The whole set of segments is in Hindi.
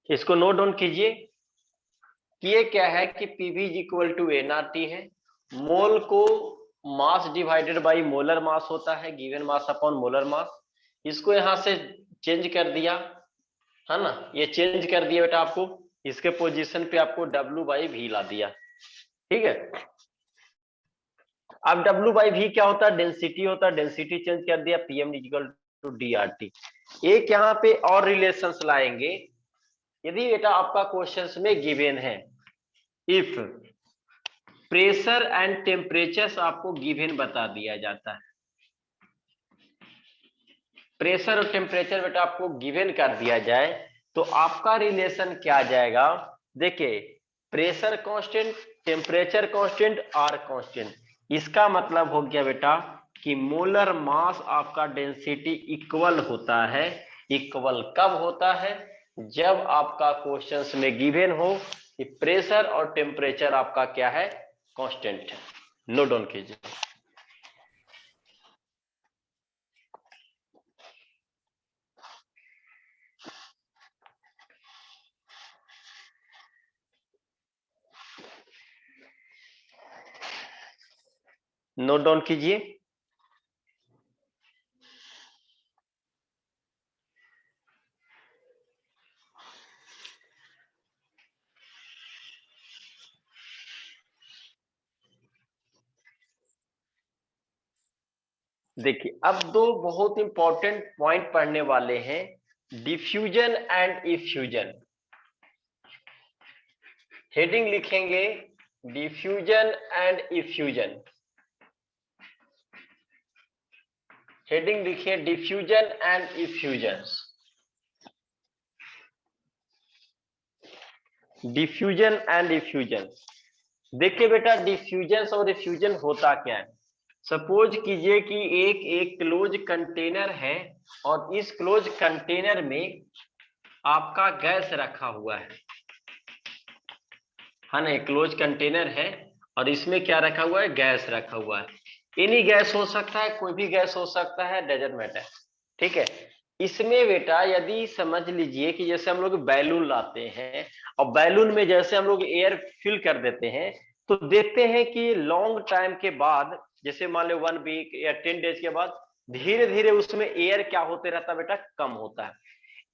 इसको नोट डाउन कीजिए कि ये क्या है कि पीवी इक्वल टू एनआरटी है। मोल को mass divided by molar mass होता है, given mass upon molar mass. इसको यहां से चेंज कर दिया है ना, ये चेंज कर दिया बेटा आपको, इसके पोजीशन पे आपको डब्ल्यू बाई वी ला दिया। ठीक है, अब डब्ल्यू बाई वी क्या होता है, डेंसिटी होता है, डेंसिटी चेंज कर दिया, PM equal to D R T. एक यहाँ पे और रिलेशंस लाएंगे, यदि बेटा आपका क्वेश्चंस में गिवन है इफ प्रेशर एंड टेम्परेचर आपको गिवन बता दिया जाता है, प्रेशर और टेम्परेचर बेटा आपको गिवन कर दिया जाए तो आपका रिलेशन क्या आ जाएगा। देखिए pressure constant, temperature constant, R constant, इसका मतलब हो गया बेटा कि मोलर मास आपका डेंसिटी इक्वल होता है। इक्वल कब होता है, जब आपका क्वेश्चंस में गिवन हो कि प्रेशर और टेम्परेचर आपका क्या है, कांस्टेंट है। नोट डाउन कीजिए। नोट डाउन कीजिए। देखिए अब दो बहुत इंपॉर्टेंट पॉइंट पढ़ने वाले हैं, डिफ्यूजन एंड इफ्यूजन। हेडिंग लिखेंगे डिफ्यूजन एंड इफ्यूजन। हेडिंग लिखिए diffusion and effusion. Diffusion and effusion. देखिए बेटा डिफ्यूजन और इफ्यूजन होता क्या है। सपोज कीजिए कि एक क्लोज कंटेनर है और इस क्लोज कंटेनर में आपका गैस रखा हुआ है ना, एक क्लोज कंटेनर है और इसमें क्या रखा हुआ है, गैस रखा हुआ है। एनी गैस हो सकता है, कोई भी गैस हो सकता है, डजंट मैटर। ठीक है, इसमें बेटा यदि समझ लीजिए कि जैसे हम लोग बैलून लाते हैं और बैलून में जैसे हम लोग एयर फिल कर देते हैं तो देखते हैं कि लॉन्ग टाइम के बाद, जैसे मान लो 1 वीक या 10 डेज के बाद धीरे धीरे उसमें एयर क्या होते रहता है बेटा, कम होता है।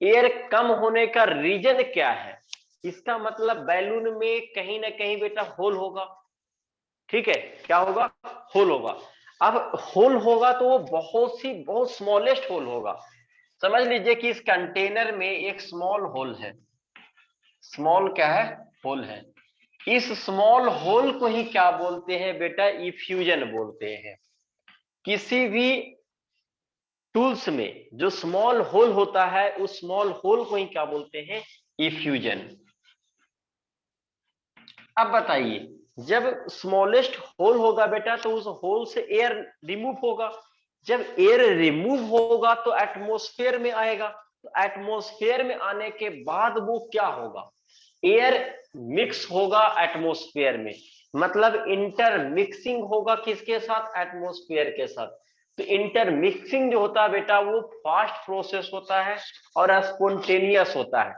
एयर कम होने का रीजन क्या है, इसका मतलब बैलून में कहीं ना कहीं बेटा होल होगा। ठीक है, क्या होगा, होल होगा। अब होल होगा तो वो बहुत स्मॉलेस्ट होल होगा। समझ लीजिए कि इस कंटेनर में एक स्मॉल होल है, स्मॉल क्या है, होल है। इस स्मॉल होल को ही क्या बोलते हैं बेटा, इफ्यूजन बोलते हैं। किसी भी टूल्स में जो स्मॉल होल होता है उस स्मॉल होल को ही क्या बोलते हैं, इफ्यूजन। अब बताइए जब स्मॉलेस्ट होल होगा बेटा तो उस होल से एयर रिमूव होगा। जब एयर रिमूव होगा तो एटमॉस्फेयर में आएगा, तो एटमॉस्फेयर में आने के बाद वो क्या होगा, एयर मिक्स होगा एटमॉस्फेयर में, मतलब इंटर मिक्सिंग होगा किसके साथ, एटमॉस्फेयर के साथ। तो इंटर मिक्सिंग जो होता है बेटा वो फास्ट प्रोसेस होता है और स्पॉन्टेनियस होता है।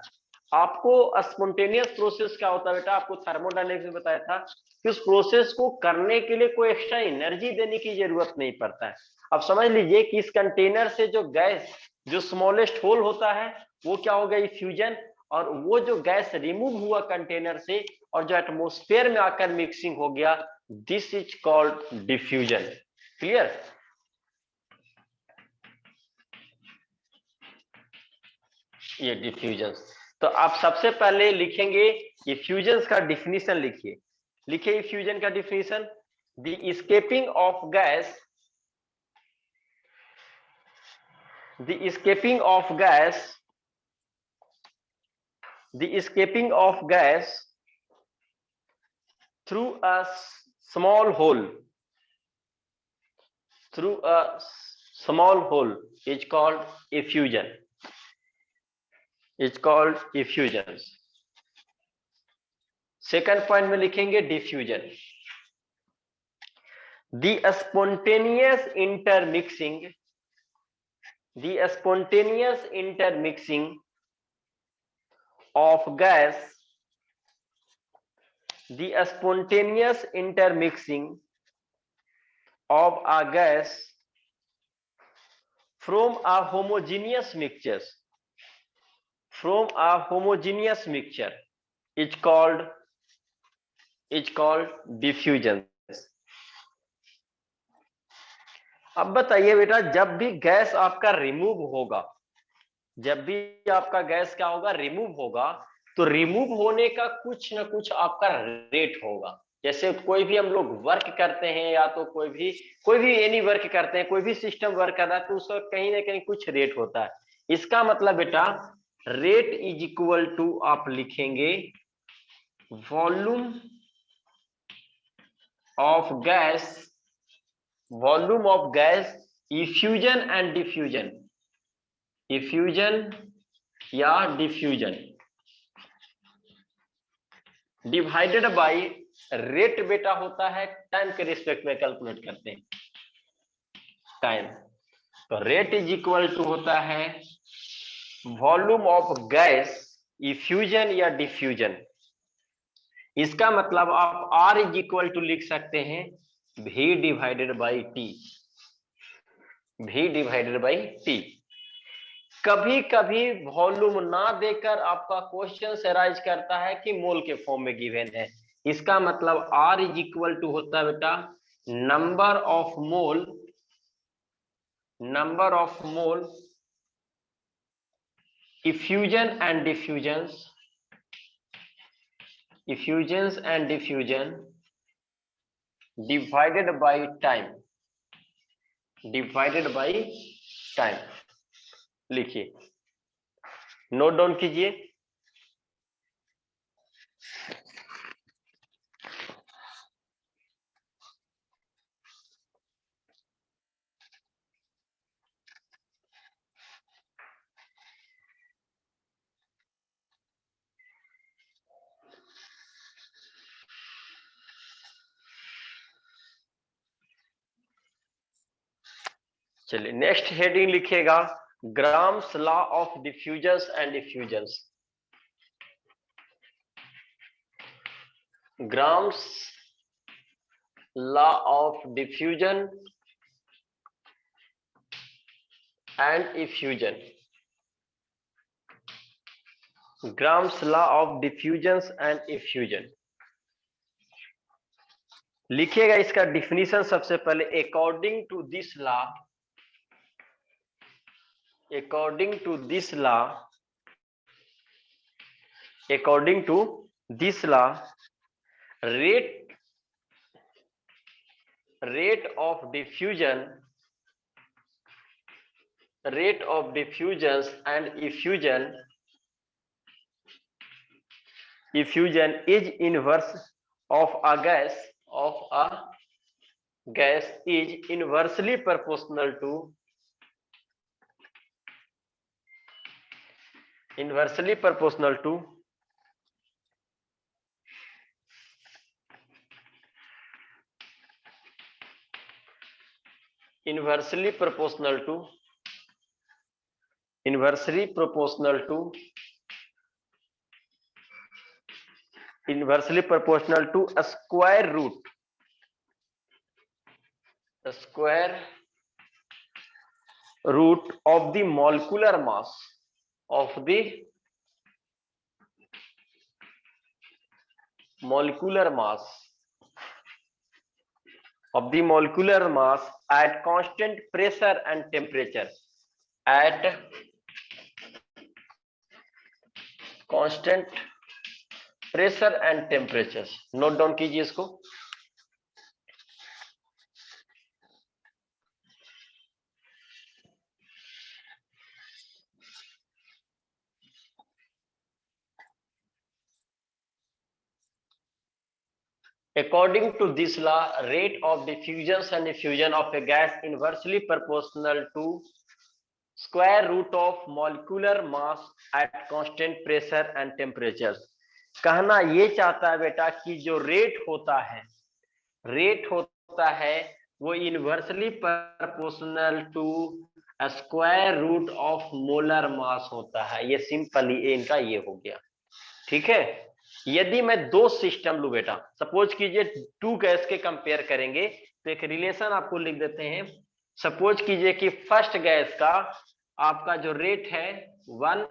आपको स्पॉन्टेनियस प्रोसेस क्या होता है बेटा, आपको थर्मोडायनेमिक्स में बताया था कि उस प्रोसेस को करने के लिए कोई एक्स्ट्रा एनर्जी देने की जरूरत नहीं पड़ता है। अब समझ लीजिए कि इस कंटेनर से जो गैस, जो स्मॉलेस्ट होल होता है वो क्या हो गया, फ्यूजन, और वो जो गैस रिमूव हुआ कंटेनर से और जो एटमॉस्फेयर में आकर मिक्सिंग हो गया, this is called diffusion. Clear. ये डिफ्यूजन। तो आप सबसे पहले लिखेंगे इफ्यूजन का डिफिनीशन, लिखिए लिखिए इफ्यूजन का definition, the escaping of gas, the escaping of gas, the escaping of gas through a small hole, through a small hole is called effusion, is called effusion। Second point में लिखेंगे diffusion, the spontaneous intermixing, the spontaneous intermixing of gas, the spontaneous intermixing of a gas from a homogeneous mixture is called diffusion. अब बताइए बेटा, जब भी गैस आपका रिमूव होगा, जब भी आपका गैस क्या होगा, रिमूव होगा, तो रिमूव होने का कुछ ना कुछ आपका रेट होगा। जैसे कोई भी हम लोग वर्क करते हैं, या तो कोई भी एनी वर्क करते हैं, कोई भी सिस्टम वर्क कर रहा है, तो उसका कहीं ना कहीं कुछ रेट होता है। इसका मतलब बेटा रेट इज इक्वल टू आप लिखेंगे volume of gas effusion and diffusion, या डिफ्यूजन डिवाइडेड बाय रेट बेटा होता है टाइम के रिस्पेक्ट में कैलकुलेट करते हैं टाइम। तो रेट इज इक्वल टू होता है वॉल्यूम ऑफ गैस इफ्यूजन या डिफ्यूजन। इसका मतलब आप R इज इक्वल टू लिख सकते हैं V डिवाइडेड बाई टी। कभी कभी वॉल्यूम ना देकर आपका क्वेश्चन अराइज करता है कि मोल के फॉर्म में गिवन है। इसका मतलब R इज इक्वल टू होता है बेटा number of mole effusion and diffusion divided by time, लिखिए, नोट डाउन कीजिए। चलिए नेक्स्ट हेडिंग लिखिएगा Graham's law of diffusions and effusions. Graham's law of diffusion and effusion, Graham's law of diffusions and effusion लिखिएगा। इसका डिफिनीशन सबसे पहले according to this law rate of diffusions and effusion is inverse of a gas is inversely proportional to inversely proportional to a square root of the molecular mass of the molecular mass at constant pressure and temperature, at constant pressure and temperatures। Note down कीजिए इसको। According to this law, rate of diffusion and effusion of a gas inversely proportional to square root of molecular mass at constant pressure and temperatures। कहना ये चाहता है बेटा कि जो रेट होता है वो inversely proportional to square root of molar mass होता है। ये सिंपली इनका ये हो गया। ठीक है। यदि मैं दो सिस्टम लू बेटा, सपोज कीजिए टू गैस के कंपेयर करेंगे, तो एक रिलेशन आपको लिख देते हैं। सपोज कीजिए कि फर्स्ट गैस का आपका जो रेट है 1,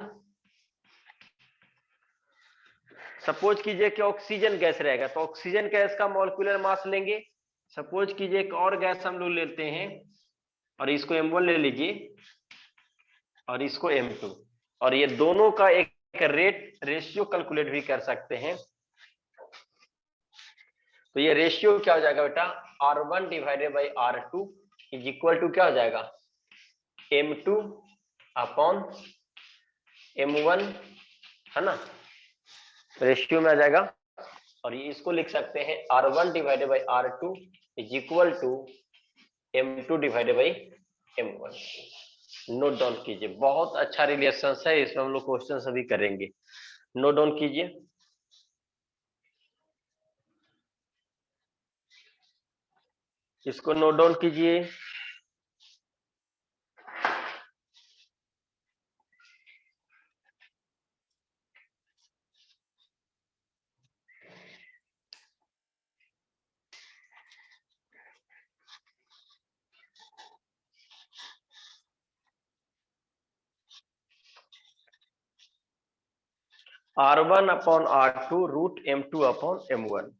सपोज कीजिए कि ऑक्सीजन गैस रहेगा, तो ऑक्सीजन गैस का मॉलिक्यूलर मास लेंगे। सपोज कीजिए एक और गैस हम लोग लेते हैं और इसको M1 ले लीजिए और इसको M2, और ये दोनों का एक रेशियो कैलकुलेट भी कर सकते हैं। तो ये रेशियो क्या हो जाएगा बेटा, R1 divided by R2 is equal to क्या हो जाएगा, M2 अपॉन M1, है ना, रेशियो में आ जाएगा। और ये इसको लिख सकते हैं R1 divided by R2 is equal to M2 divided by M1। Note down कीजिए, बहुत अच्छा रिलेशन है, इसमें हम लोग क्वेश्चन सभी करेंगे। नोट डाउन कीजिए। इसको नोट डाउन कीजिए। R1 upon R2 root M2 upon M1।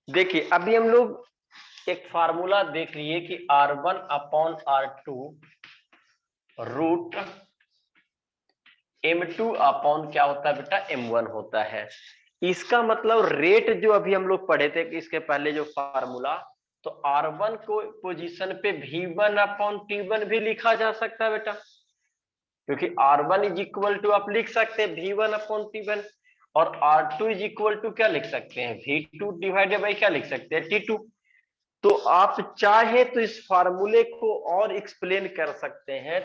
देखिए अभी हम लोग एक फार्मूला देख लिए कि R1 upon R2 root M2 upon क्या होता है बेटा, M1 होता है। इसका मतलब रेट जो अभी हम लोग पढ़े थे इसके पहले जो फार्मूला, तो R1 को पोजीशन पे V1 अपॉन T1 भी लिखा जा सकता है बेटा, क्योंकि R1 इज इक्वल टू आप लिख सकते हैं V1 अपॉन T1, और R2 इज इक्वल टू क्या लिख सकते हैं, V2 डिवाइडेड बाई क्या लिख सकते हैं, T2। तो आप चाहे तो इस फार्मूले को और एक्सप्लेन कर सकते हैं।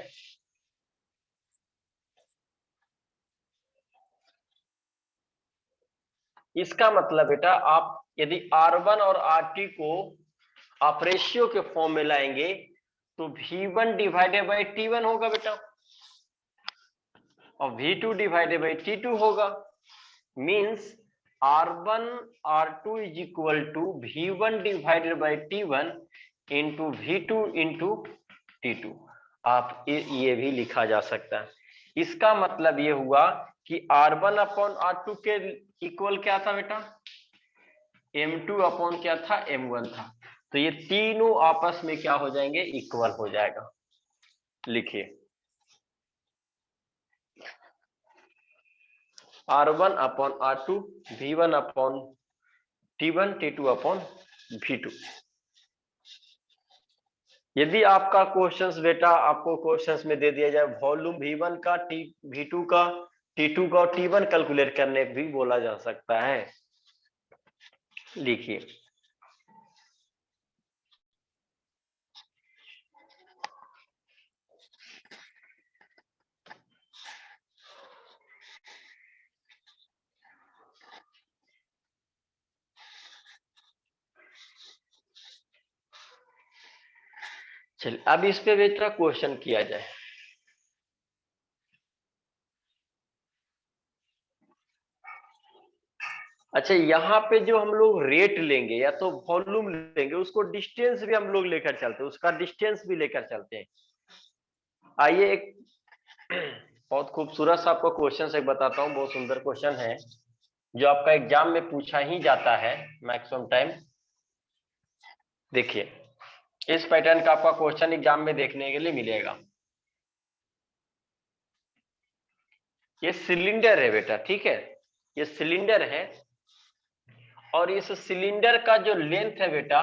इसका मतलब बेटा आप यदि R1 और RT को आप रेशियो के फॉर्म में लाएंगे तो V1 डिवाइडेड बाई T1 होगा बेटा, और V2 डिवाइडेड बाई T2 होगा। Means R1 R2 is equal to V1 divided by T1 into V2 into T2। आप ये भी लिखा जा सकता है। इसका मतलब ये हुआ कि R1 अपॉन R2 के इक्वल क्या था बेटा, M2 अपॉन क्या था, M1 था। तो ये तीनों आपस में क्या हो जाएंगे, इक्वल हो जाएगा। लिखिए R1 upon R2 V1 upon T1 T2 upon V2। यदि आपका क्वेश्चंस बेटा आपको क्वेश्चंस में दे दिया जाए वॉल्यूम V1 का V2 का T2 का और T1 कैलकुलेट करने भी बोला जा सकता है। लिखिए चलिए अब इस पे बेटा क्वेश्चन किया जाए। अच्छा यहाँ पे जो हम लोग रेट लेंगे या तो वॉल्यूम लेंगे, उसको डिस्टेंस भी हम लोग लेकर चलते हैं, उसका डिस्टेंस भी लेकर चलते हैं। आइए एक बहुत खूबसूरत सा आपको क्वेश्चन एक बताता हूँ, बहुत सुंदर क्वेश्चन है जो आपका एग्जाम में पूछा ही जाता है मैक्सिमम टाइम। देखिए इस पैटर्न का आपका क्वेश्चन एग्जाम में देखने के लिए मिलेगा। ये सिलेंडर है बेटा, ठीक है, ये सिलेंडर है और इस सिलेंडर का जो लेंथ है बेटा,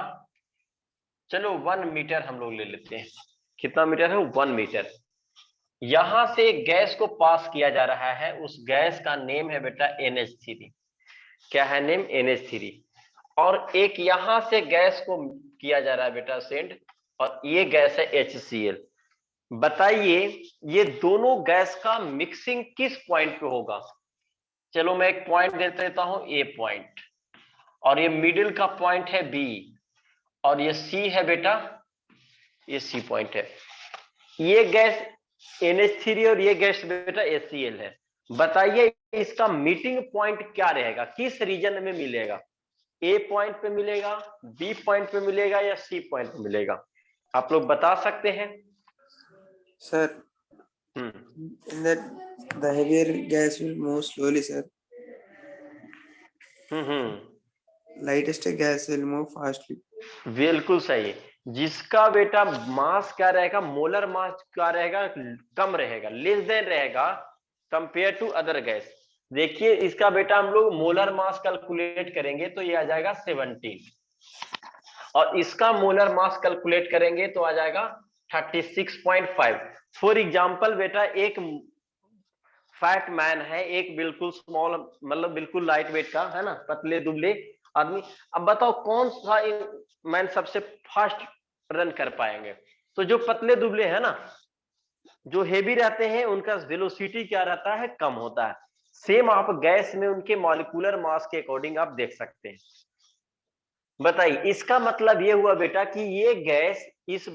चलो 1 मीटर हम लोग ले लेते हैं। कितना मीटर है, 1 मीटर। यहां से एक गैस को पास किया जा रहा है, उस गैस का नेम है बेटा NH3। क्या है नेम, NH3। और एक यहां से गैस को किया जा रहा है बेटा सेंड, और ये गैस है HCl। बताइए ये दोनों गैस का मिक्सिंग किस पॉइंट पे होगा। चलो मैं एक पॉइंट दे देता हूं, ए पॉइंट, और ये मिडिल का पॉइंट है बी, और ये सी है बेटा, ये सी पॉइंट है। ये गैस NH3 और ये गैस बेटा HCl है। बताइए इसका मीटिंग पॉइंट क्या रहेगा, किस रीजन में मिलेगा, ए पॉइंट पे मिलेगा, बी पॉइंट पे मिलेगा, या सी पॉइंट पे मिलेगा, आप लोग बता सकते हैं। Sir, in that the heavier gas will move slowly, sir. Lightest gas will move fastly. बिल्कुल सही। जिसका बेटा मास क्या रहेगा, मोलर मास क्या रहेगा, कम रहेगा, लेस देन रहेगा कंपेयर टू अदर गैस। देखिए इसका बेटा हम लोग मोलर मास कैलकुलेट करेंगे तो ये आ जाएगा 17, और इसका मोलर मास कैलकुलेट करेंगे तो आ जाएगा 36.5। फॉर एग्जांपल बेटा एक फैट मैन है, एक बिल्कुल स्मॉल मतलब बिल्कुल लाइट वेट का है ना, पतले दुबले आदमी। अब बताओ कौन सा मैन सबसे फास्ट रन कर पाएंगे। तो जो पतले दुबले है ना, जो हेवी रहते हैं उनका वेलोसिटी क्या रहता है, कम होता है। सेम आप गैस में उनके मॉलिक्यूलर मास के अकॉर्डिंग आप देख सकते हैं। बताइए इसका मतलब ये हुआ बेटा कि ये गैस इस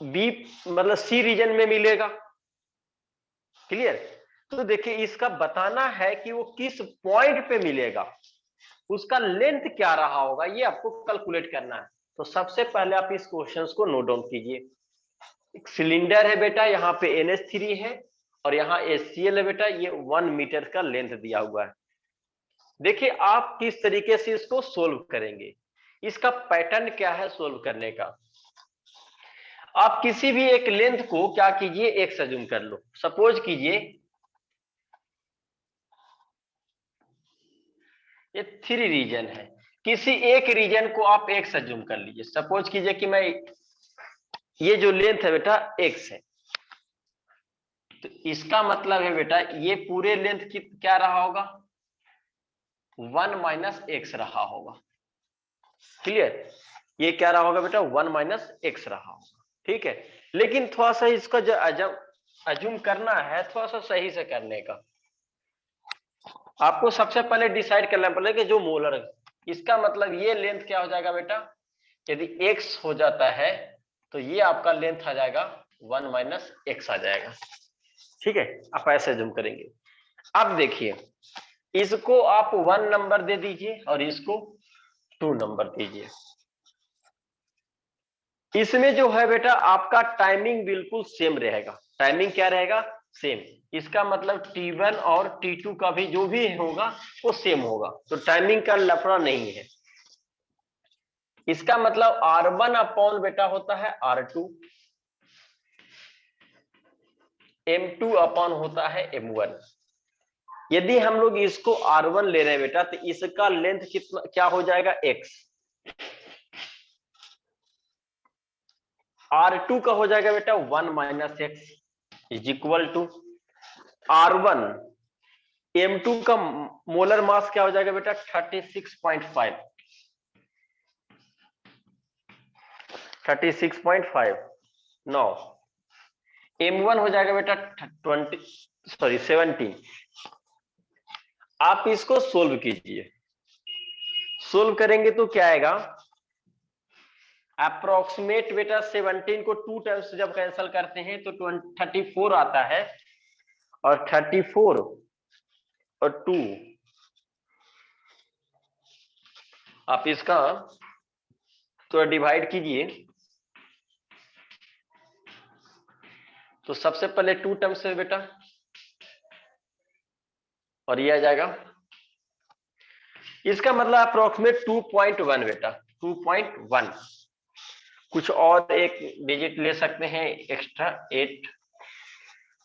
बी मतलब सी रीजन में मिलेगा। क्लियर। तो देखिए इसका बताना है कि वो किस पॉइंट पे मिलेगा, उसका लेंथ क्या रहा होगा, ये आपको कैलकुलेट करना है। तो सबसे पहले आप इस क्वेश्चंस को नोट डाउन कीजिए। एक सिलेंडर है बेटा, यहाँ पे NH3 है और यहाँ HCl है बेटा, ये 1 मीटर का लेंथ दिया हुआ है। देखिए आप किस तरीके से इसको सोल्व करेंगे, इसका पैटर्न क्या है सोल्व करने का। आप किसी भी एक लेंथ को क्या कीजिए, एक्स अज्यूम कर लो। सपोज कीजिए ये 3 रीजन है, किसी एक रीजन को आप एक्स अज्यूम कर लीजिए। सपोज कीजिए कि मैं ये जो लेंथ है बेटा एक्स है, तो इसका मतलब है बेटा ये पूरे लेंथ की क्या रहा होगा, 1 माइनस एक्स रहा होगा। क्लियर। ये क्या रहा होगा बेटा, 1 माइनस एक्स रहा होगा। ठीक है, लेकिन थोड़ा सा इसका जो अज्यूम करना है थोड़ा सा सही से करने का। आपको सबसे पहले डिसाइड करना पड़ेगा कि जो मोलर, इसका मतलब ये लेंथ क्या हो जाएगा बेटा, यदि x हो जाता है तो ये आपका लेंथ आ जाएगा 1 माइनस एक्स आ जाएगा। ठीक है, आप ऐसे जूम करेंगे। अब देखिए इसको आप 1 नंबर दे दीजिए और इसको 2 नंबर दीजिए। इसमें जो है बेटा आपका टाइमिंग बिल्कुल सेम रहेगा। टाइमिंग क्या रहेगा, सेम। इसका मतलब T1 और T2 का भी जो भी होगा वो सेम होगा, तो टाइमिंग का लफड़ा नहीं है। इसका मतलब R1 अपॉन बेटा होता है R2, M2 अपॉन होता है M1। यदि हम लोग इसको R1 ले रहे हैं बेटा तो इसका लेंथ कितना क्या हो जाएगा, X। R2 का हो जाएगा बेटा 1 minus X is equal to R1। M2 का मोलर मास क्या हो जाएगा बेटा 36.5, 36.5। नो M1 हो जाएगा बेटा 17। आप इसको सोल्व कीजिए। सोल्व करेंगे तो क्या आएगा, अप्रोक्सीमेट बेटा 17 को 2 टाइम्स जब कैंसिल करते हैं तो 34 आता है, और 34 और 2 आप इसका तो डिवाइड कीजिए। तो सबसे पहले 2 टर्म्स है बेटा, और ये आ जाएगा, इसका मतलब अप्रोक्सीमेट 2.1 बेटा 2.1। कुछ और एक डिजिट ले सकते हैं एक्स्ट्रा, 8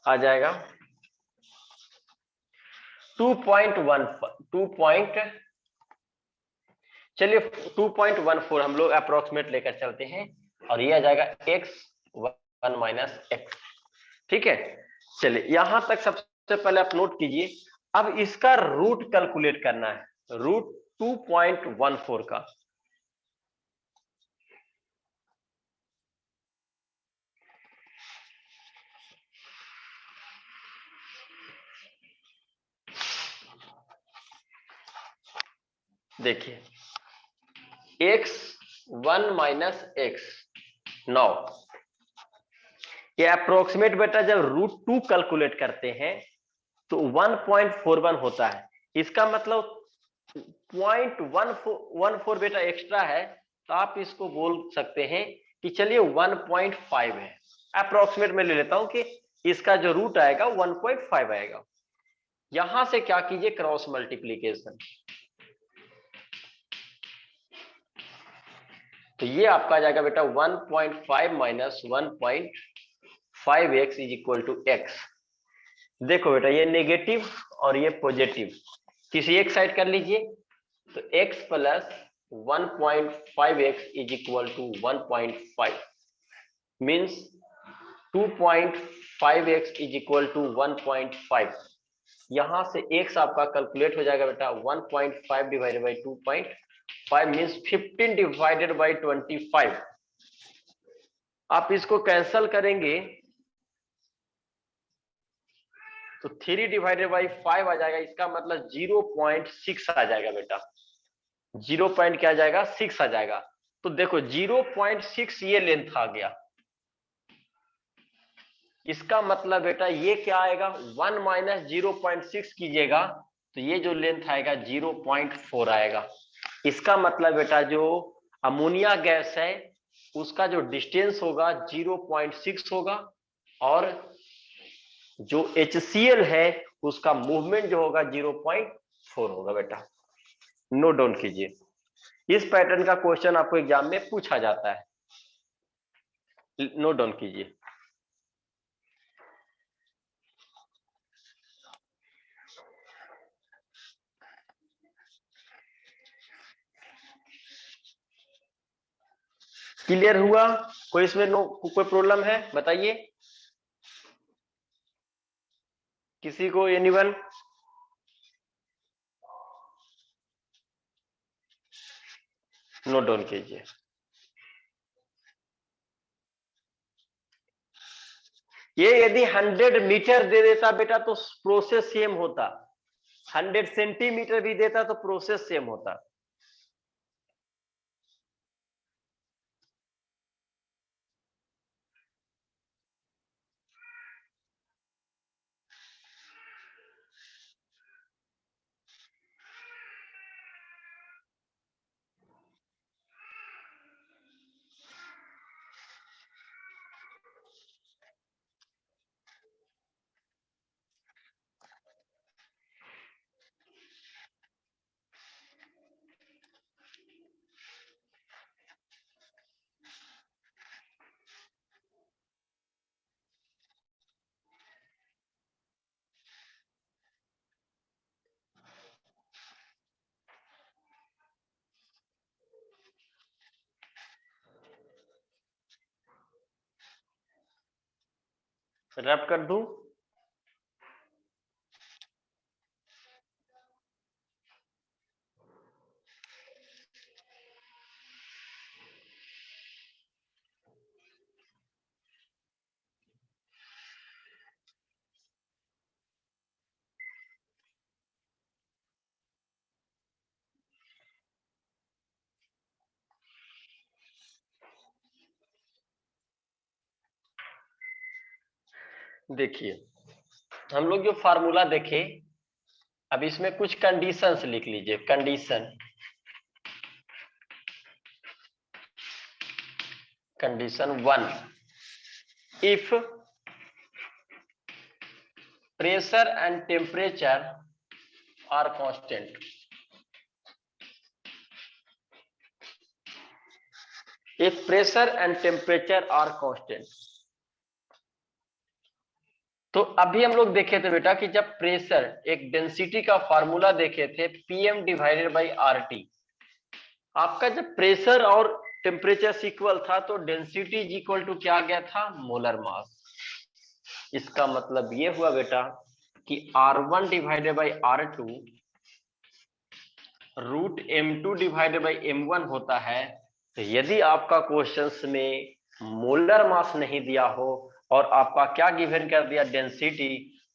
आ जाएगा 2.1 चलिए 2.14 हम लोग अप्रोक्सीमेट लेकर चलते हैं, और ये आ जाएगा x 1 माइनस एक्स। ठीक है, चलिए यहां तक सबसे पहले आप नोट कीजिए। अब इसका रूट कैलकुलेट करना है, रूट 2.14 का। देखिए x1 माइनस x 9, ये अप्रोक्सीमेट बेटा जब √2 कैलकुलेट करते हैं तो 1.41 होता है। इसका मतलब 0.14 बेटा एक्स्ट्रा है, तो आप इसको बोल सकते हैं कि चलिए 1.5 है। अप्रोक्सीमेट में ले लेता हूं कि इसका जो रूट आएगा 1.5 आएगा। यहां से क्या कीजिए, क्रॉस मल्टीप्लीकेशन, तो ये आपका आ जाएगा बेटा 1.5 minus 1.5x is equal to x। देखो बेटा ये नेगेटिव और ये पॉजिटिव, किसी एक साइड कर लीजिए, तो x plus 1.5x is equal to 1.5 means 2.5x is equal to 1.5। यहां से x आपका कैलकुलेट हो जाएगा बेटा 1.5 divided by 2.5 means 15 divided by 25। आप इसको कैंसल करेंगे तो 3 डिवाइडेड बाई 5 आ जाएगा, इसका मतलब 0.6 आ जाएगा बेटा, 0 पॉइंट क्या आ जाएगा 6 आ जाएगा। तो देखो 0.6 ये लेंथ आ गया, इसका मतलब बेटा ये क्या आएगा 1 माइनस 0.6 कीजिएगा तो ये जो लेंथ आएगा 0.4 आएगा। इसका मतलब बेटा जो अमोनिया गैस है उसका जो डिस्टेंस होगा 0.6 होगा और जो HCl है उसका मूवमेंट जो होगा 0.4 होगा बेटा। नोट डाउन कीजिए, इस पैटर्न का क्वेश्चन आपको एग्जाम में पूछा जाता है, नोट डाउन कीजिए। क्लियर हुआ? कोई इसमें कोई प्रॉब्लम है बताइए, किसी को, एनीवन? नोट डाउन कीजिए। ये यदि 100 मीटर दे देता बेटा तो प्रोसेस सेम होता, 100 सेंटीमीटर भी देता तो प्रोसेस सेम होता। रैप कर दूं? देखिए हम लोग जो फार्मूला देखे, अब इसमें कुछ कंडीशंस लिख लीजिए। Condition 1, if pressure and temperature are constant, if pressure and temperature are constant. तो अभी हम लोग देखे थे बेटा कि जब प्रेशर, एक डेंसिटी का फार्मूला देखे थे PM डिवाइडेड बाई RT। आपका जब प्रेशर और टेम्परेचर इक्वल था तो डेंसिटी इज इक्वल टू क्या आ गया था, मोलर मास। इसका मतलब ये हुआ बेटा कि R1 divided by R2 √M2 divided by M1 होता है। तो यदि आपका क्वेश्चंस में मोलर मास नहीं दिया हो और आपका क्या गिवन कर दिया, डेंसिटी,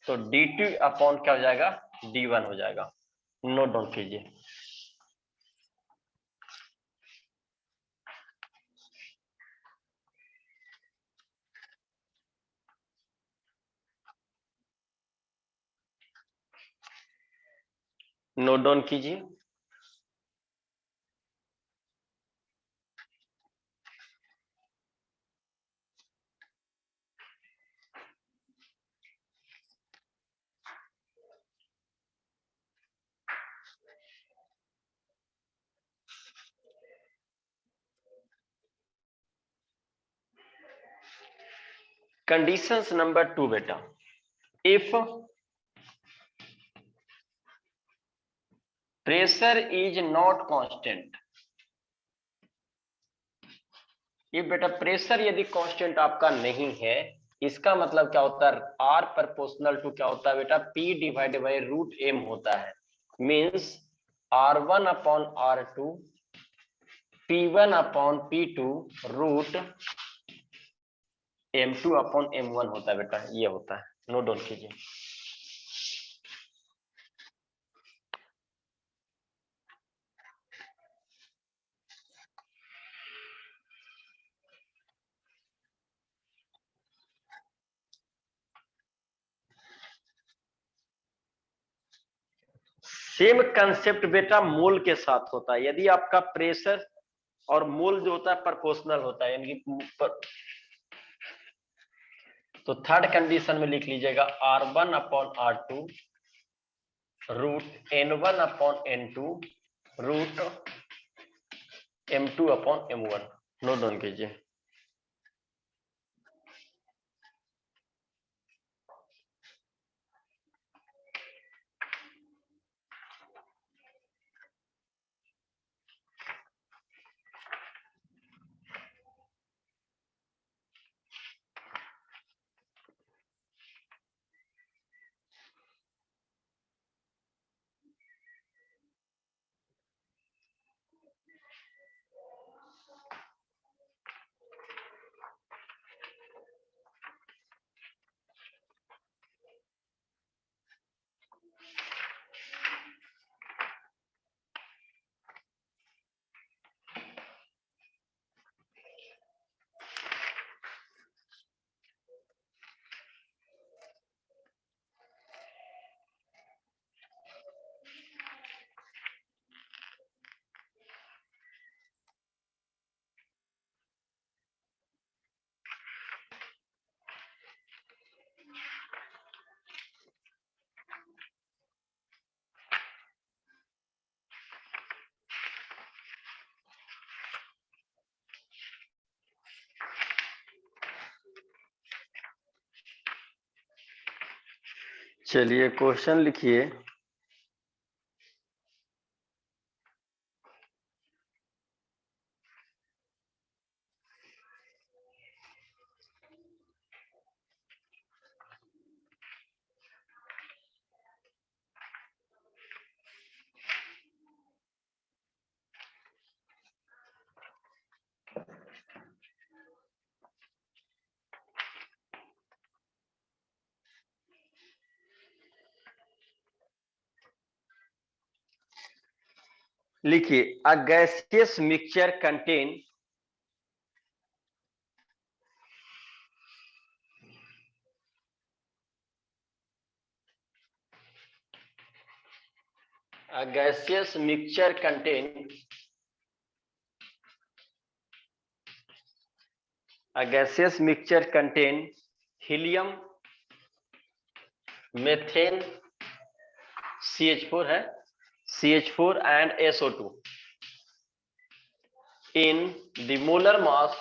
तो dt अपॉन क्या हो जाएगा, D1 हो जाएगा। नोट डाउन कीजिए। नोट डाउन कीजिए। कंडीशंस नंबर 2 बेटा, if pressure is not constant, ये बेटा प्रेशर यदि कांस्टेंट आपका नहीं है, इसका मतलब क्या होता है, आर प्रोपोर्शनल टू क्या होता है बेटा, P divided by root M होता है। Means R1 upon R2 P1 upon P2 root M2 upon M1 होता है बेटा, ये होता है। नोट डाउन कीजिए। सेम कंसेप्ट बेटा मोल के साथ होता है। यदि आपका प्रेशर और मोल जो होता है प्रोपोर्शनल होता है, यानी कि तो थर्ड कंडीशन में लिख लीजिएगा R1 upon R2 root N1 upon N2 root M2 upon M1। Note down कीजिए। चलिए क्वेश्चन लिखिए। लिखिए a gaseous mixture contain a gaseous mixture contain helium, methane, CH4 है, CH4 and SO2 in the molar mass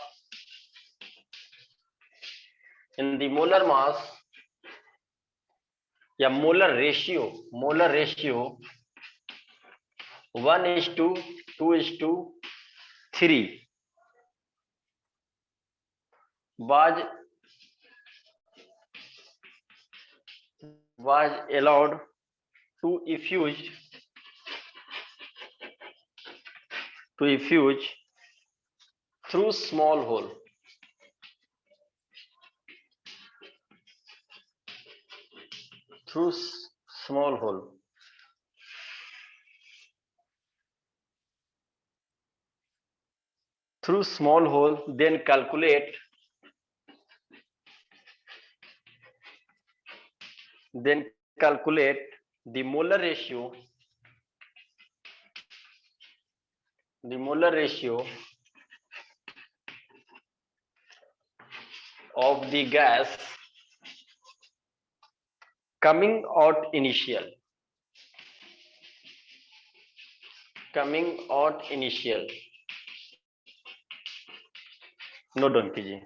या molar ratio 1:2:3 was allowed to effuse through small hole then calculate the molar ratio the molar ratio of the gas coming out initial note down कीजिए।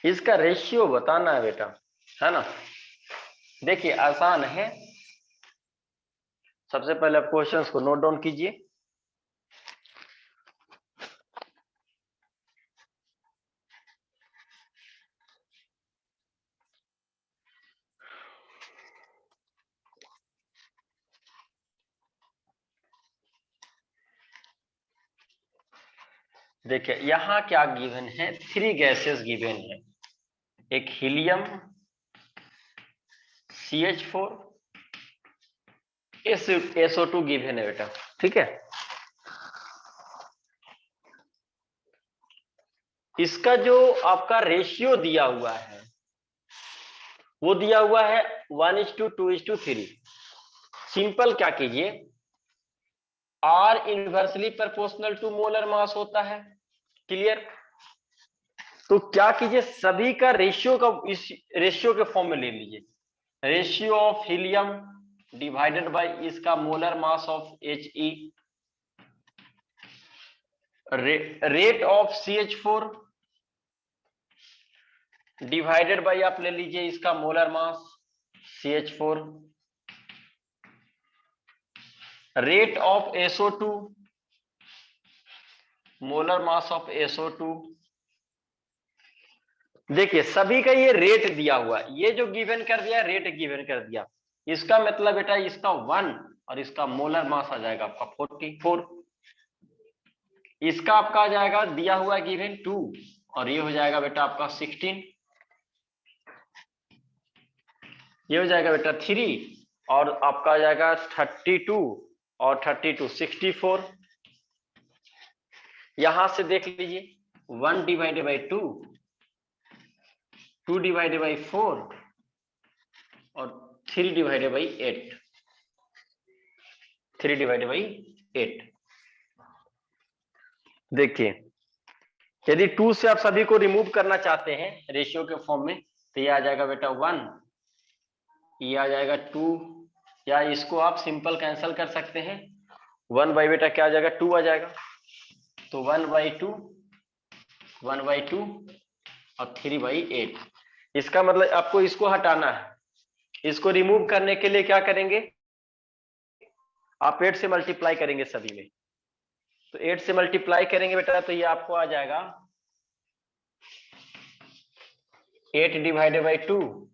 इसका रेशियो बताना है बेटा, है ना। देखिए आसान है, सबसे पहले आप क्वेश्चंस को नोट डाउन कीजिए। देखिए यहां क्या गिवन है, 3 गैसेस गिवन है, एक हीलियम, CH4, SO2 गिवन है बेटा, ठीक है। इसका जो आपका रेशियो दिया हुआ है वो दिया हुआ है 1:2:3। सिंपल क्या कीजिए, R inversely proportional to molar mass होता है, क्लियर। तो क्या कीजिए, सभी का रेशियो का इस रेशियो के फॉर्म में ले लीजिए, ratio of helium divided by इसका molar mass of He, rate of CH4 divided by आप ले लीजिए इसका molar mass CH4, rate of SO2 molar mass of SO2। देखिए सभी का ये रेट दिया हुआ है, ये जो गिवन कर दिया रेट गिवन कर दिया, इसका मतलब बेटा इसका 1 और इसका मोलर मास आ जाएगा आपका 44, इसका आपका आ जाएगा दिया हुआ है गिवन 2 और ये हो जाएगा बेटा आपका 16, ये हो जाएगा बेटा 3 और आपका आ जाएगा 32 और 32 64। यहां से देख लीजिए 1 डिवाइडेड बाई 2, 2 डिवाइडेड बाई 4 और 3 डिवाइडेड बाई 8, 3 डिवाइडेड बाई 8। देखिए यदि 2 से आप सभी को रिमूव करना चाहते हैं रेशियो के फॉर्म में तो ये आ जाएगा बेटा 1, ये आ जाएगा 2, या इसको आप सिंपल कैंसिल कर सकते हैं, 1 बाई बेटा क्या आ जाएगा 2 आ जाएगा, तो 1/2, 1/2 और 3/8। इसका मतलब आपको इसको हटाना है, इसको रिमूव करने के लिए क्या करेंगे, आप 8 से मल्टीप्लाई करेंगे सभी में, तो 8 से मल्टीप्लाई करेंगे बेटा तो ये आपको आ जाएगा 8 डिवाइडेड बाई 2,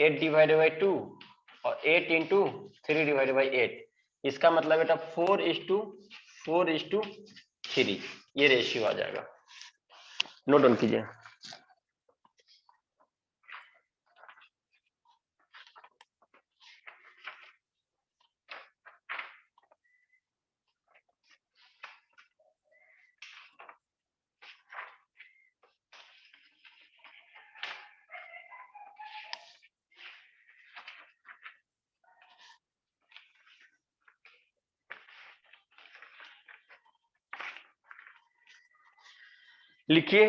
8 डिवाइडेड बाई 2 और 8 इंटू 3 डिवाइडेड बाई 8। इसका मतलब बेटा 4:3 ये रेशियो आ जाएगा, नोट डाउन कीजिए। लिखिए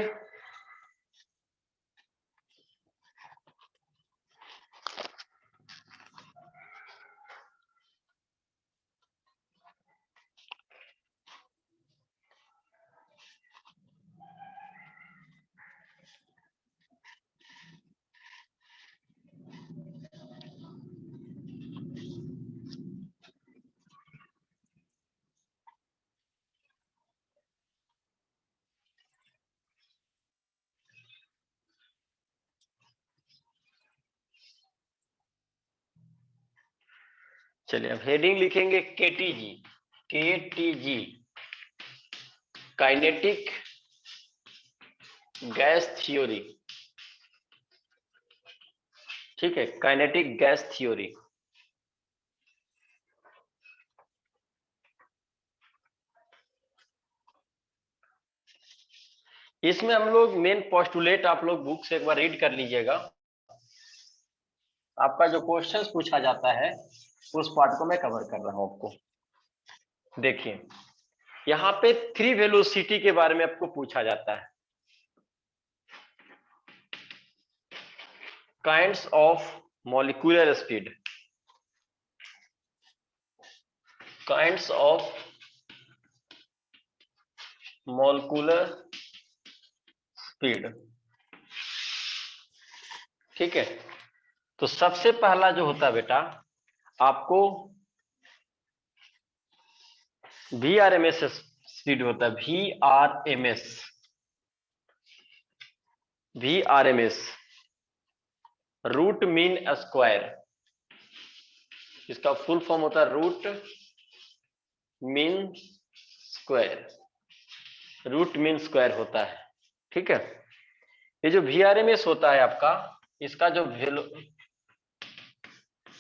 चलिए अब हेडिंग लिखेंगे KTG काइनेटिक गैस थ्योरी। ठीक है, काइनेटिक गैस थ्योरी। इसमें हम लोग मेन पोस्टुलेट आप लोग बुक से एक बार रीड कर लीजिएगा। आपका जो क्वेश्चंस पूछा जाता है उस पार्ट को मैं कवर कर रहा हूं आपको। देखिए यहाँ पे 3 वेलोसिटी के बारे में आपको पूछा जाता है। Kinds of molecular speed, kinds of molecular speed. ठीक है, तो सबसे पहला जो होता है बेटा आपको VRMS स्पीड होता है, VRMS रूट मीन स्क्वायर। इसका फुल फॉर्म होता है root mean square, root mean square होता है। ठीक है, ये जो VRMS होता है आपका, इसका जो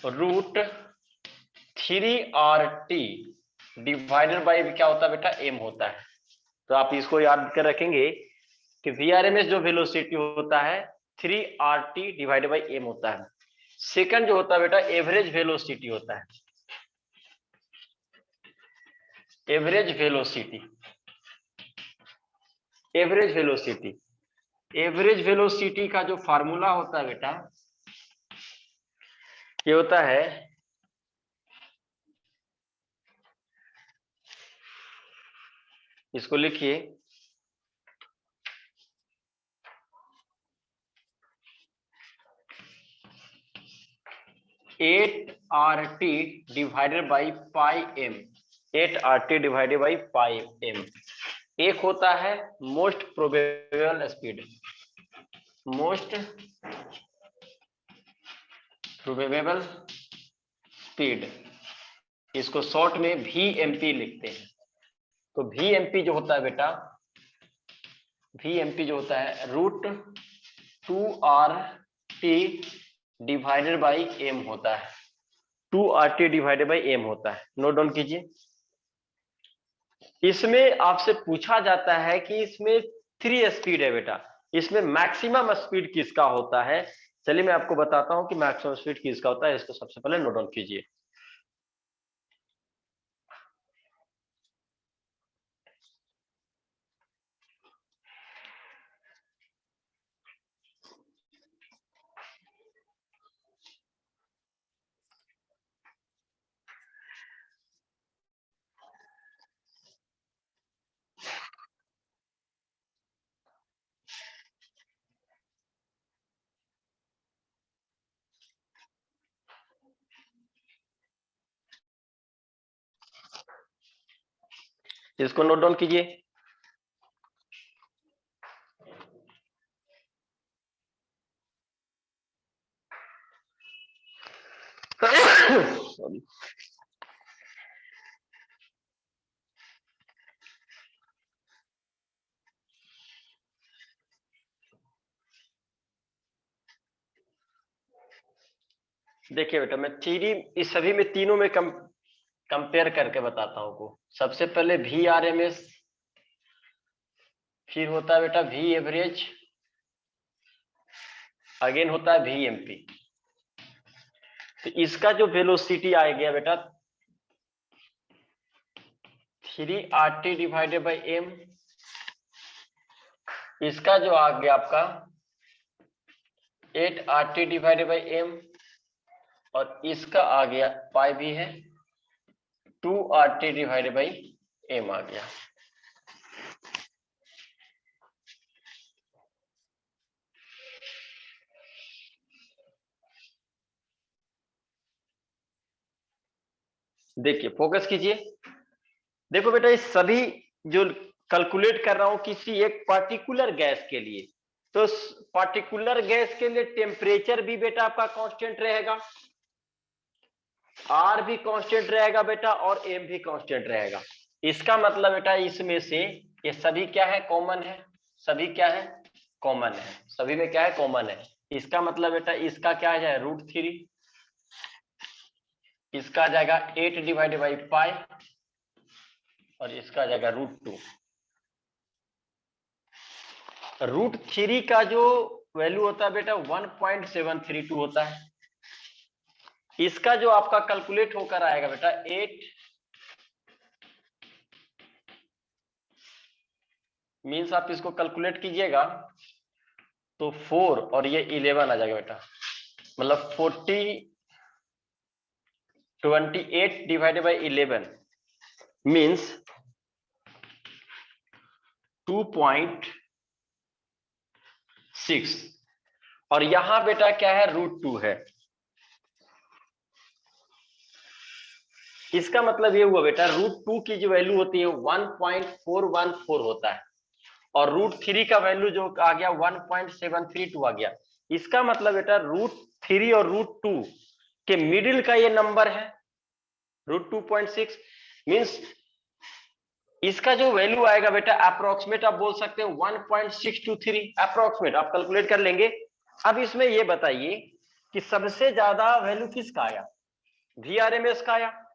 रूट 3RT डिवाइडेड बाई क्या होता है बेटा, m होता है। तो आप इसको याद कर रखेंगे कि VRMS जो वेलोसिटी होता है 3RT डिवाइडेड बाई m होता है। सेकंड जो होता है बेटा एवरेज वेलोसिटी होता है, average velocity, average velocity, average velocity का जो फार्मूला होता है बेटा ये होता है इसको लिखिए 8RT divided by pi m, 8RT divided by pi m। एक होता है most probable speed, most probable speed, इसको शॉर्ट में VMP लिखते हैं। तो VMP जो होता है बेटा, VMP जो होता है root 2RT divided by m होता है, 2RT डिवाइडेड बाई m होता है। नोट डाउन कीजिए। इसमें आपसे पूछा जाता है कि इसमें 3 स्पीड है बेटा, इसमें मैक्सिमम स्पीड किसका होता है। चलिए मैं आपको बताता हूं कि मैक्सिमम स्पीड किसका होता है, इसको सबसे पहले नोट डाउन कीजिए। इसको नोट डाउन कीजिए। सॉरी, देखिए बेटा मैं थ्री इस सभी में तीनों में कंपेयर करके बताता हूं को। सबसे पहले VRMS, फिर होता है बेटा V एवरेज, अगेन होता है VMP। तो इसका जो वेलोसिटी आ गया बेटा 3RT डिवाइडेड बाई m, इसका जो आ गया आपका 8RT डिवाइडेड बाई m, और इसका आ गया पाई भी है 2RT डिवाइडेड बाई m आ गया। देखिए फोकस कीजिए। देखो बेटा इस सभी जो कैलकुलेट कर रहा हूं किसी एक पर्टिकुलर गैस के लिए, तो पर्टिकुलर गैस के लिए टेम्परेचर भी बेटा आपका कांस्टेंट रहेगा, R भी कांस्टेंट रहेगा बेटा, और M भी कांस्टेंट रहेगा। इसका मतलब बेटा इसमें से ये सभी क्या है, कॉमन है। सभी क्या है, कॉमन है। सभी में क्या है, कॉमन है। इसका मतलब बेटा इसका क्या आ जाए √3, इसका आ जाएगा 8 डिवाइडेड बाई पाई और इसका आ जाएगा √2। √3 का जो वैल्यू होता है बेटा 1.732 होता है। इसका जो आपका कैलकुलेट होकर आएगा बेटा 8 मीन्स आप इसको कैलकुलेट कीजिएगा तो 4 और ये 11 आ जाएगा बेटा, मतलब 28 डिवाइडेड बाई 11 मीन्स 2.6 और यहां बेटा क्या है √2 है। इसका मतलब ये हुआ बेटा √2 की जो वैल्यू होती है 1.414 होता है और √3 का वैल्यू जो आ गया 1.732 आ गया। इसका मतलब बेटा √3 और √2 के मिडिल का ये नंबर है √2.6 मीन्स इसका जो वैल्यू आएगा बेटा अप्रोक्सीमेट आप बोल सकते हैं 1.623 अप्रोक्सीमेट आप कैलकुलेट कर लेंगे। अब इसमें ये बताइए कि सबसे ज्यादा वैल्यू किसका आया, VRMS का आया।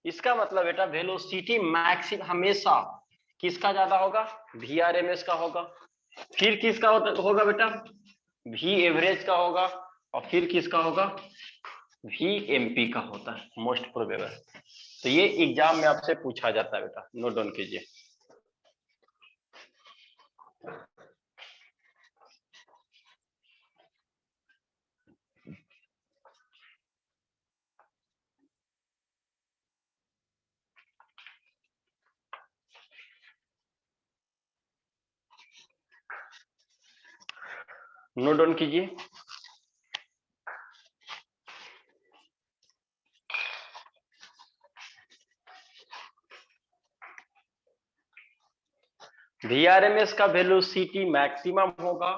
इसका मतलब बेटा वेलोसिटी मैक्सिमम हमेशा किसका ज्यादा होगा, VRMS का होगा। फिर किसका होगा बेटा, V एवरेज का होगा और फिर किसका होगा, VMP का होता है मोस्ट प्रोबेबल। तो ये एग्जाम में आपसे पूछा जाता है बेटा, नोट डाउन कीजिए। नोट डाउन कीजिए। VRMS का वेलोसिटी मैक्सिमम होगा,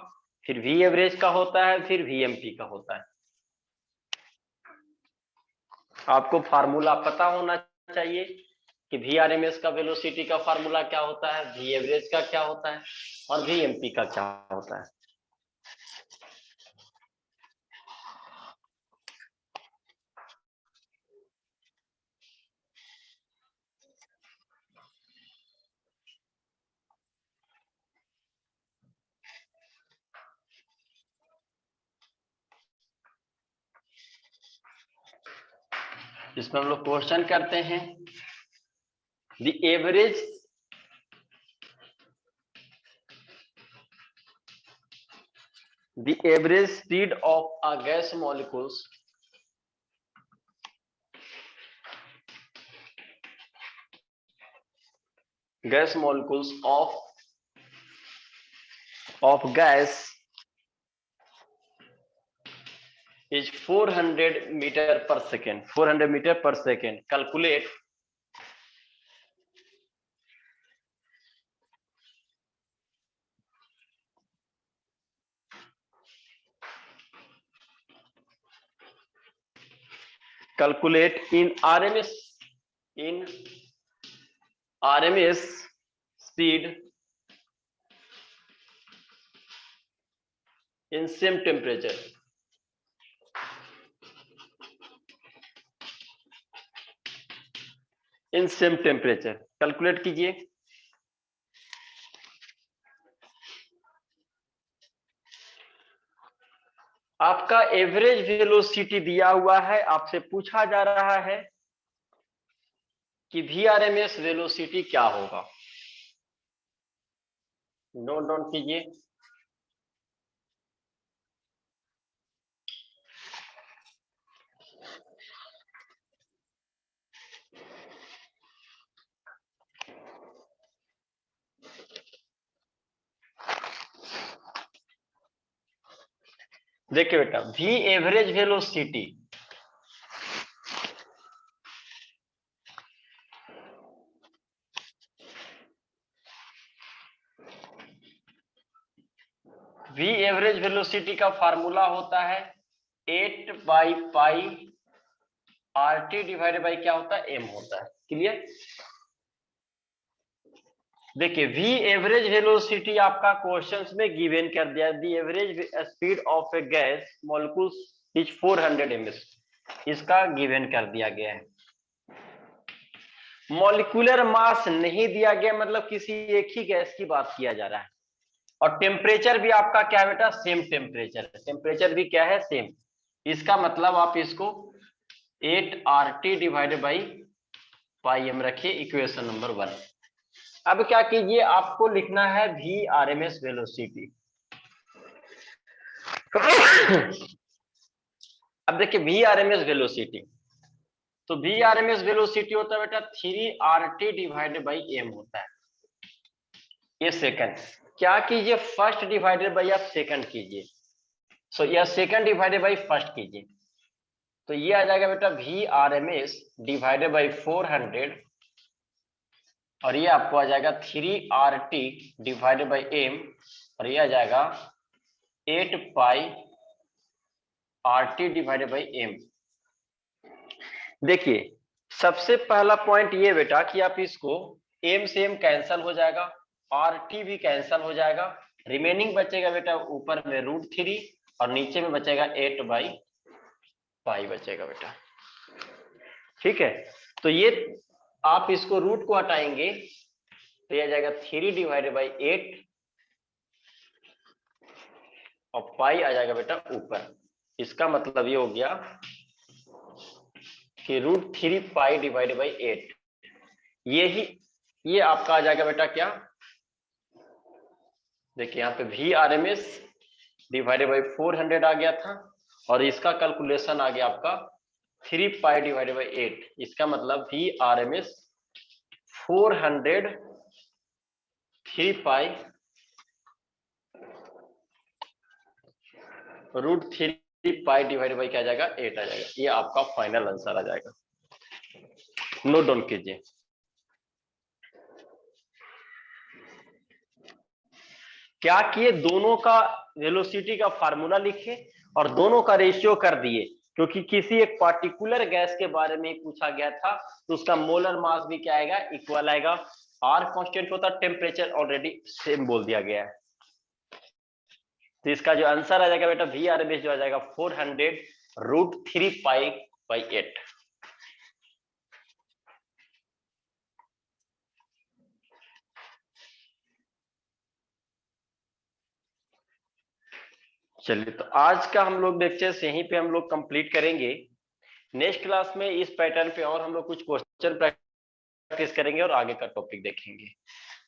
फिर V एवरेज का होता है, फिर VMP का होता है। आपको फार्मूला पता होना चाहिए कि VRMS का वेलोसिटी का फार्मूला क्या होता है, V एवरेज का क्या होता है और VMP का क्या होता है। इसमें हम लोग क्वेश्चन करते हैं the average speed of a gas molecules of gas is 400 meter per second. 400 meter per second. Calculate in RMS speed in same temperature. In same temperature. Calculate कीजिए। आपका एवरेज वेलोसिटी दिया हुआ है, आपसे पूछा जा रहा है कि VRMS वेलोसिटी क्या होगा। नोट डाउन कीजिए। देखिए बेटा V average velocity V average velocity का फार्मूला होता है 8/पाई RT डिवाइडेड बाई क्या होता है, M होता है। क्लियर। देखिए वी एवरेज वेलोसिटी आपका क्वेश्चंस में गिवन कर दिया, the average speed of A gas molecules is 400 ms, इसका गिवन कर दिया गया है। मॉलिक्यूलर मास नहीं दिया गया, मतलब किसी एक ही गैस की बात किया जा रहा है। और टेम्परेचर भी आपका क्या बेटा, सेम टेम्परेचर, टेम्परेचर भी क्या है, सेम। इसका मतलब आप इसको 8RT divided by pi M रखिए, इक्वेशन नंबर 1। अब क्या कीजिए, आपको लिखना है VRMS वेलोसिटी। अब देखिए VRMS वेलोसिटी, तो VRMS वेलोसिटी होता है बेटा 3RT डिवाइडेड बाई एम होता है, ये सेकंड। क्या कीजिए, फर्स्ट डिवाइडेड बाई आप सेकंड कीजिए, सो यह सेकंड डिवाइडेड बाई फर्स्ट कीजिए, तो ये आ जाएगा बेटा VRMS डिवाइडेड बाई 400, और ये आपको आ जाएगा 3RT डिवाइडेड बाई एम, और ये आ जाएगा 8πRT डिवाइडेड बाई एम। देखिए सबसे पहला पॉइंट ये बेटा कि आप इसको एम से एम कैंसल हो जाएगा, RT भी कैंसल हो जाएगा, रिमेनिंग बचेगा बेटा ऊपर में √3 और नीचे में बचेगा 8/π बचेगा बेटा। ठीक है, तो ये आप इसको रूट को हटाएंगे तो ये आ जाएगा 3 डिवाइडेड बाई 8 और पाई आ जाएगा बेटा ऊपर। इसका मतलब ये हो गया कि √3π डिवाइडेड बाई 8, ये आपका आ जाएगा बेटा क्या, देखिए यहाँ पे VRMS डिवाइडेड बाई 400 आ गया था, और इसका कैलकुलेशन आ गया आपका 3π डिवाइडेड बाई 8। इसका मतलब VRMS 400 3π √3π डिवाइडेड बाई क्या आ जाएगा, 8 आ जाएगा। ये आपका फाइनल आंसर आ जाएगा, नोट डाउन कीजिए। क्या किए, दोनों का वेलोसिटी का फार्मूला लिखे और दोनों का रेशियो कर दिए, क्योंकि किसी एक पार्टिकुलर गैस के बारे में पूछा गया था, तो उसका मोलर मास भी क्या आएगा, इक्वल आएगा। R कांस्टेंट होता है, टेम्परेचर ऑलरेडी सेम बोल दिया गया है, तो इसका जो आंसर आ जाएगा बेटा VRMS जो आ जाएगा 400 √3π/8। चलिए, तो आज का हम लोग लेक्चर यहीं पे हम लोग कंप्लीट करेंगे। नेक्स्ट क्लास में इस पैटर्न पे और हम लोग कुछ क्वेश्चन प्रैक्टिस करेंगे और आगे का टॉपिक देखेंगे।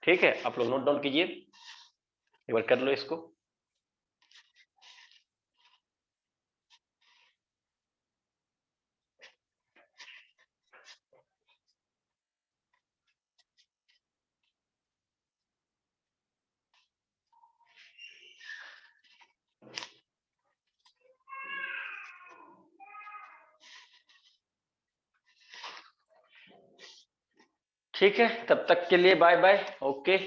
ठीक है, आप लोग नोट डाउन कीजिए, एक बार कर लो इसको। ठीक है, तब तक के लिए बाय बाय, ओके।